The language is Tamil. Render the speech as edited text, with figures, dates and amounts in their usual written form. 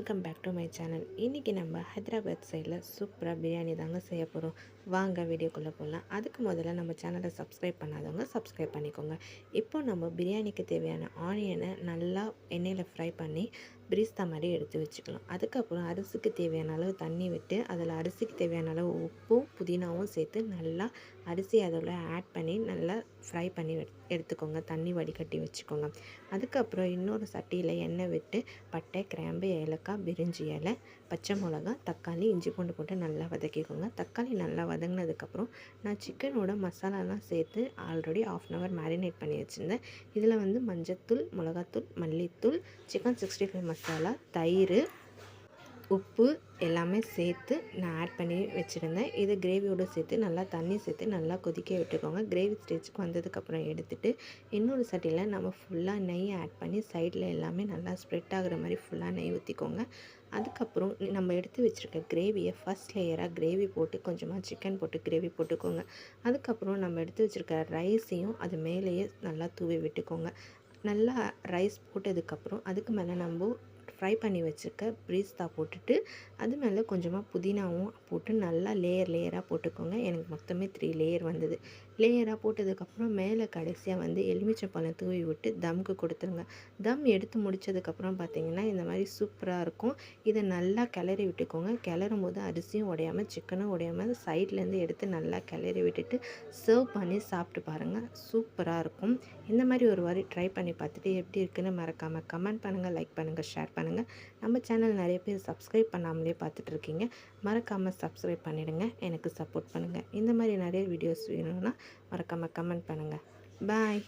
Welcome back to my channel. இன்றைக்கி நம்ம ஹைதராபாத் சைடில் சூப்பராக பிரியாணி தாங்க செய்ய போகிறோம். வாங்க வீடியோக்குள்ளே போகலாம். அதுக்கு முதல்ல நம்ம சேனலை சப்ஸ்கிரைப் பண்ணாதவங்க சப்ஸ்கிரைப் பண்ணிக்கோங்க. இப்போ நம்ம பிரியாணிக்கு தேவையான ஆனியனை நல்லா எண்ணெயில் ஃப்ரை பண்ணி பிரிஸ்தா மாதிரி எடுத்து வச்சுக்கலாம். அதுக்கப்புறம் அரிசிக்கு தேவையான அளவு தண்ணி விட்டு அதில் அரிசிக்கு தேவையான அளவு உப்பும் புதினாவும் சேர்த்து நல்லா அரிசி அதில் ஆட் பண்ணி நல்லா ஃப்ரை பண்ணி எடுத்துக்கோங்க. தண்ணி வடிகட்டி வச்சுக்கோங்க. அதுக்கப்புறம் இன்னொரு சட்டியில் எண்ணெய் விட்டு பட்டை, கிராம்பு, ஏலக்காய், பிரிஞ்சி இலை, பச்சை மிளகா, தக்காளி, இஞ்சி பூண்டு போட்டு நல்லா வதக்கிக்கோங்க. தக்காளி நல்லா வதங்கினதுக்கப்புறம் நான் சிக்கனோட மசாலாலாம் சேர்த்து ஆல்ரெடி 1/2 hour மேரினேட் பண்ணி வச்சுருந்தேன். இதில் வந்து மஞ்சத்தூள், மிளகாத்தூள், மல்லித்தூள், சிக்கன் 65 மசாலா, தயிர், உப்பு எல்லாமே சேர்த்து நான் ஆட் பண்ணி வச்சுருந்தேன். இது கிரேவியோடு சேர்த்து நல்லா தண்ணி சேர்த்து நல்லா கொதிக்க விட்டுக்கோங்க. கிரேவி ஸ்டேஜுக்கு வந்ததுக்கப்புறம் எடுத்துகிட்டு இன்னொரு சட்டியில் நம்ம ஃபுல்லாக நெய் ஆட் பண்ணி சைடில் எல்லாமே நல்லா ஸ்ப்ரெட் ஆகிற மாதிரி ஃபுல்லாக நெய் ஊற்றிக்கோங்க. அதுக்கப்புறம் நம்ம எடுத்து வச்சுருக்க கிரேவியை ஃபஸ்ட் லேயராக கிரேவி போட்டு கொஞ்சமாக சிக்கன் போட்டு கிரேவி போட்டுக்கோங்க. அதுக்கப்புறம் நம்ம எடுத்து வச்சுருக்க ரைஸையும் அது மேலேயே நல்லா தூவி விட்டுக்கோங்க. நல்லா ரைஸ் போட்டதுக்கப்புறம் அதுக்கு மேலே நம்ம ஃப்ரை பண்ணி வச்சுருக்க பிரிஸ்தா போட்டுட்டு அது மேலே கொஞ்சமாக புதினாவும் போட்டு நல்லா லேயராக போட்டுக்கோங்க. எனக்கு மொத்தமே 3 லேயர் வந்தது. லேயராக போட்டதுக்கப்புறம் மேலே கடைசியாக வந்து எலுமிச்சைப்பழம் தூவி விட்டு தம்க்கு கொடுத்துருங்க. தம் எடுத்து முடித்ததுக்கப்புறம் பார்த்திங்கன்னா இந்த மாதிரி சூப்பராக இருக்கும். இதை நல்லா கிளறி விட்டுக்கோங்க. கிளறும் போது அரிசியும் உடையாமல் சிக்கனும் உடையாமல் சைட்லேருந்து எடுத்து நல்லா கிளறி விட்டுட்டு சர்வ் பண்ணி சாப்பிட்டு பாருங்கள். சூப்பராக இருக்கும். இந்த மாதிரி ஒரு வாரி ட்ரை பண்ணி பார்த்துட்டு எப்படி இருக்குன்னு மறக்காமல் கமெண்ட் பண்ணுங்கள், லைக் பண்ணுங்கள், ஷேர் பண்ணுங்கள். நம்ம சேனல் நிறைய பேர் சப்ஸ்கிரைப் பண்ணாமலே பார்த்துட்ருக்கீங்க. மறக்காமல் சப்ஸ்கிரைப் பண்ணிவிடுங்க. எனக்கு சப்போர்ட் பண்ணுங்கள். இந்த மாதிரி நிறைய வீடியோஸ் வேணும்னா மறக்காமல் கமெண்ட் பண்ணுங்கள். பாய்.